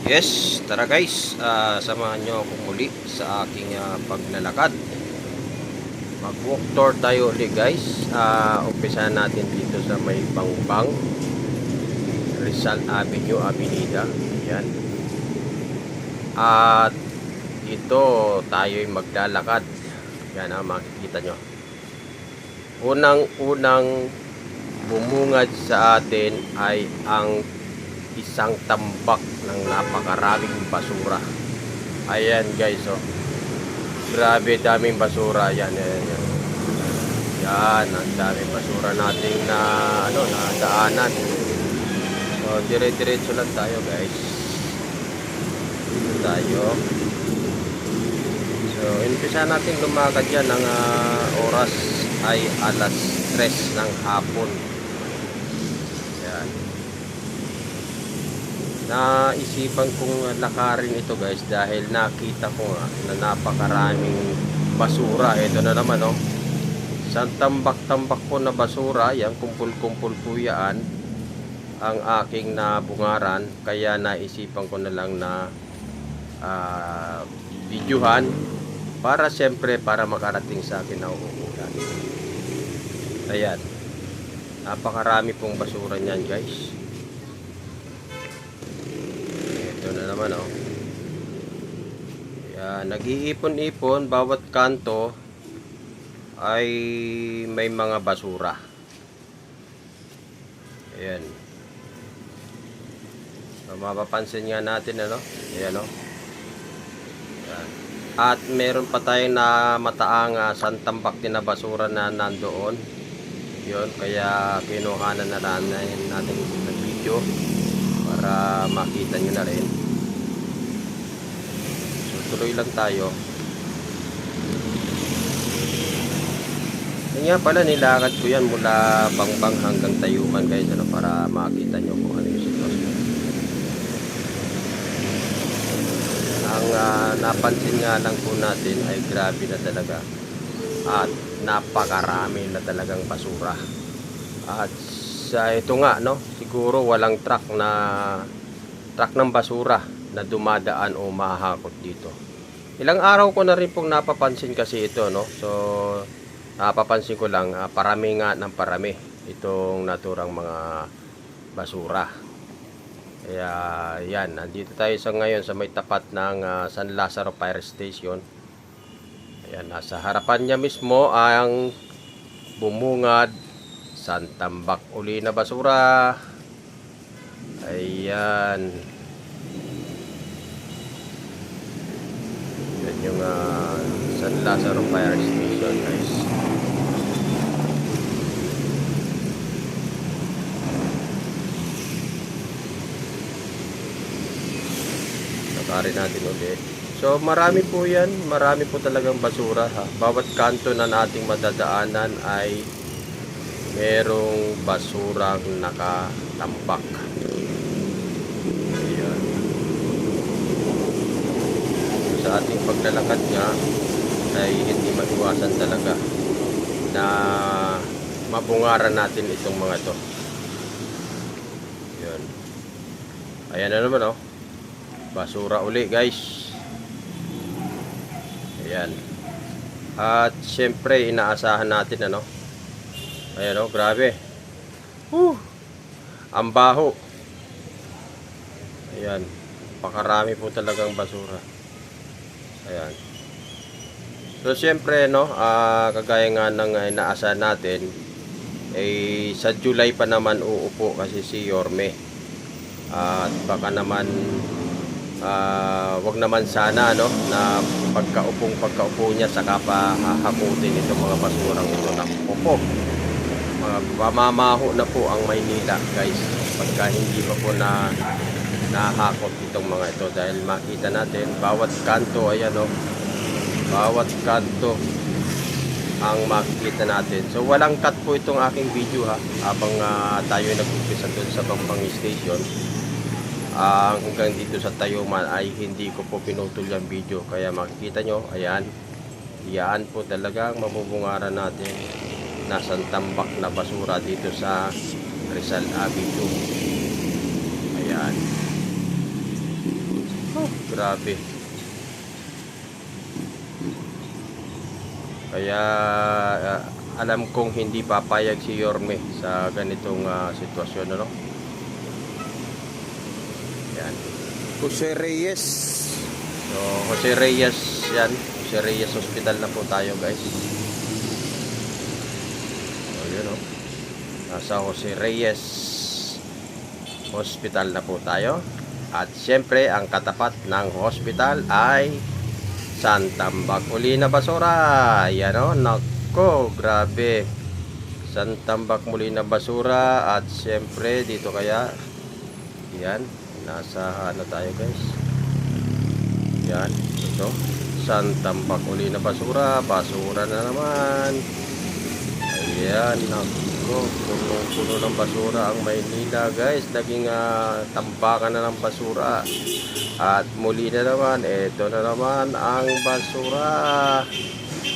Yes, tara guys, samahan nyo ako muli sa aking paglalakad. Mag-walk tour tayo ulit guys. Umpisahan natin dito sa may Bangbang, Rizal Avenue, Avenida. Yan. At dito tayo'y maglalakad. Yan makikita nyo. Unang-unang bumungad sa atin ay ang isang tambak ng napakaraming basura. Ayan guys, oh. Grabe daming basura. Yan. Yan, ang daming basura nating na daanan. So, dire-diretso lang tayo guys. Dito tayo. So, umpisa natin lumakad yan. Ang oras ay alas 3 ng hapon. Yan. Naisipan kong lakarin ito guys dahil nakita ko nga na napakaraming basura. Ito na naman, oh. Sa tambak-tambak po na basura, yan, kumpul-kumpul po yan ang aking nabungaran. Kaya naisipan ko na lang na videohan para siyempre para makarating sa akin na uulan. Ayan, napakarami pong basura niyan guys. Ito na naman, oh. Ayan, nag-iipon-ipon, bawat kanto ay may mga basura. Ayan. So, mapapansin nga natin, ano? Ayan, oh. Ayan. At meron pa tayong na mataang santambak din na basura na nandoon. Yun, kaya kinuhanan na lang natin ng video para makita nyo na rin. So, tuloy lang tayo. Yan pala, nilakad ko yan mula Bangbang hanggang Tayuman guys, ano, para makita nyo kung ano yung sitwasyon. Ang napansin nga lang po natin ay grabe na talaga at napakarami na talagang basura. At sa ito nga, no, siguro walang truck ng basura na dumadaan o mahakot dito. Ilang araw ko na rin pong napapansin kasi ito, no. So napapansin ko lang parami nga ng parami itong naturang mga basura. Kaya yan, nandito tayo sa ngayon sa may tapat ng San Lazaro Fire Station. Ayan, nasa harapan niya mismo ang bumungad santambak uli na basura. Ayan. Yan yung San Lazaro Fire Station guys. Nakarin natin ulit. So marami po yan, marami po talagang basura, ha. Bawat kanto na nating madadaanan ay merong basurang nakatambak. Ayan. Sa ating paglalakad nga ay hindi maiwasan talaga na mabungaran natin itong mga to. Ayan. Ayan na naman, oh. Basura uli guys. Ayan. At syempre inaasahan natin, ano. Ayan, oh, grabe. Ang baho. Ayan. Pakarami po talagang basura. Ayan. So syempre, no, kagaya nga ng inaasahan natin, sa July pa naman uupo kasi si Yorme. At baka naman wag naman sana, no, na pagkaupo niya saka pa hahakutin itong mga basurang ito na upo. Mamamaho na po ang Maynila guys pagka hindi pa po nahakot itong mga ito, dahil makita natin bawat kanto, ayan, no, bawat kanto ang makikita natin. So walang cut po itong aking video, ha, habang tayo nag-umpisa doon sa Bangbang Station hanggang dito sa Tayuman ay hindi ko po pinutol yung video. Kaya makikita nyo, ayan, yan po talagang mabubungaran natin na santambak na basura dito sa Rizal Avenue. Ayan. grabe. Kaya alam kong hindi papayag si Yorme sa ganitong sitwasyon, ano? Yan. Jose Reyes. So, Jose Reyes yan. Jose Reyes Hospital na po tayo, guys. So, yun, oh. Nasa Jose Reyes Hospital na po tayo. At siyempre, ang katapat ng hospital ay Santambak Muli na Basura. Yan, oh. Nako, grabe. Santambak Muli na Basura. At siyempre, dito kaya, yan, nasa ano tayo, guys. Yan, ito. Santambak Muli na Basura. Basura na naman. Ayan, nako. Puno-puno ng basura ang Maynila, guys. Naging tambakan na ng basura. At muli na naman, ito na naman ang basura.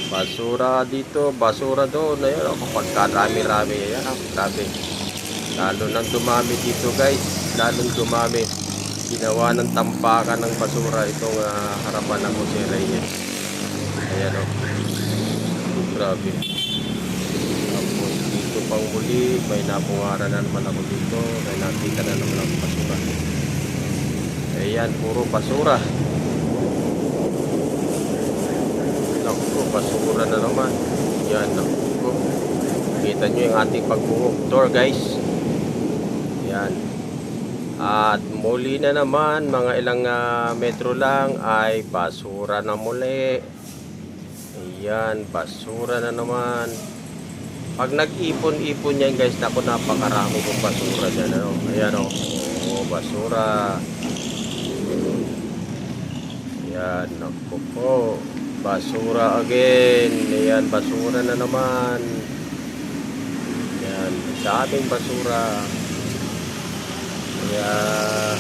Basura dito, basura doon. Ayan, kapag karami-rami. Ayan, grabe. Lalo nang dumami dito, guys. Lalong dumami. Ginawa ng tampakan ng basura itong harapan ng Jose Reyes. Ayan, o. Grabe. Tapos dito pang muli, may napungaran na naman ako dito. May nakita na naman ang basura. Ayan, puro basura. Naku, basura na naman. Yan, naku. Kita nyo yung ating pag-walk tour, guys. Yan. At muli na naman, mga ilang metro lang ay basura na muli. Ayan, basura na naman. Pag nag-ipon-ipon yan, guys, naku, napakarami kong basura dyan, ano? Ayan, o. Oh, basura. Ayan, naku po. Basura again. Ayan, basura na naman. Ayan, sa ating basura. Kaya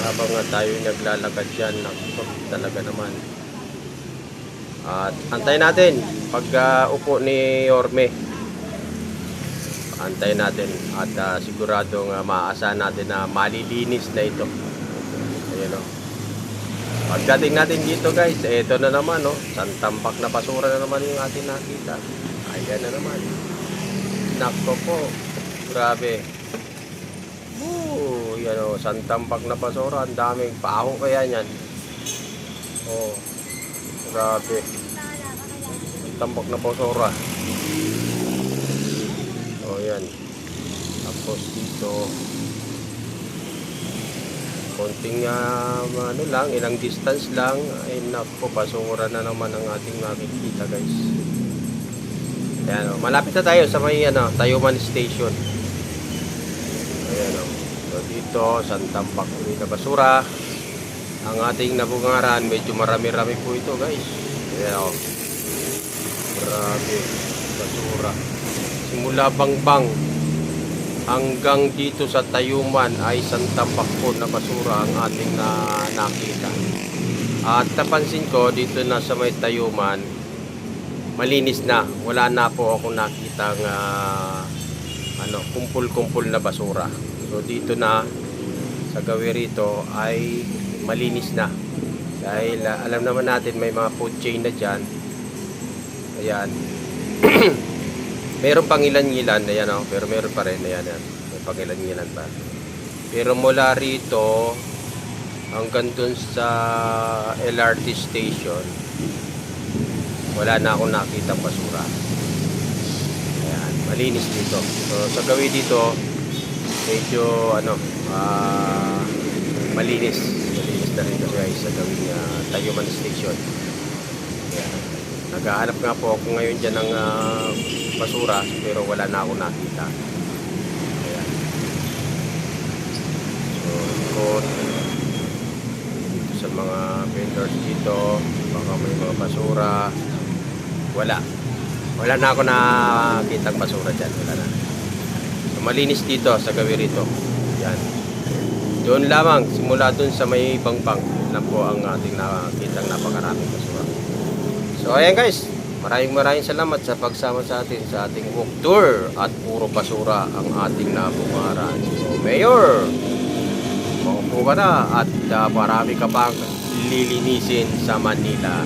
habang nga tayo naglalakad dyan, naku, talaga naman. At antayin natin pag upo ni Yorme. Antayin natin at siguradong maaasahan natin na malilinis na ito. Ayan, o. Pagdating natin dito, guys, ito na naman, no? Santambak na basura na naman yung ating nakita. Ayan na naman. Nako po. Grabe. Yan, o. Santambak na basura. Ang daming paho kaya yan. Oh. Grabe. Santambak na basura. Oh, yan. Tapos dito, konting ano lang, ilang distance lang, ay nako, basura na naman ang ating makikita, guys. Ayan, o, malapit na tayo sa may Tayuman Station. Ayan, o. So dito, Santambak Muli na Basura. Ang ating nabungaran, medyo marami-rami po ito, guys. Ayan, o. Grabe, basura. Simula Bangbang hanggang dito sa Tayuman ay Santambak po na basura ang ating nakita. At napansin ko dito na sa may Tayuman, malinis na. Wala na po ako nakitang kumpul-kumpul na basura. So dito na sa gawi rito ay malinis na. Dahil alam naman natin may mga food chain na dyan. Ayan. Meron pang ilan-ilan, ayan, o, pero meron pa rin, ayan, may pang ilan-ilan pa. Pero mula rito hanggang dun sa LRT station, wala na akong nakita basura. Ayan, malinis dito. So sa gawi dito, medyo malinis na rin guys sa gawi Tayuman Station. Ayan. Naghahanap nga po ako ngayon dyan ng basura, pero wala na ako nakita. Ayan. So, ikot dito sa mga vendors dito, baka may mga basura. Wala na ako nakita ng basura dyan. Wala na. So, malinis dito sa gawi rito. Yan. Doon lamang, simula doon sa may Bangbang na po ang ating nakita ng napakaraming basura. So ayan, guys, maraming salamat sa pagsama sa atin sa ating walk tour at puro basura ang ating nabungaran. So Mayor maupo ka na at marami ka pang lilinisin sa Manila.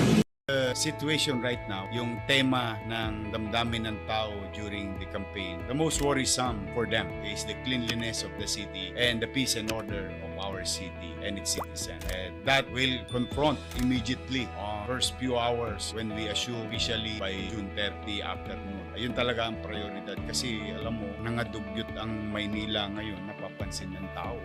Situation right now, yung tema ng damdamin ng tao during the campaign, the most worrisome for them is the cleanliness of the city and the peace and order of our city and its citizens. And that will confront immediately on first few hours when we assume officially by June 30 afternoon. Ayun talaga ang prioridad kasi alam mo, nangadugyot ang Maynila ngayon, napapansin ng tao.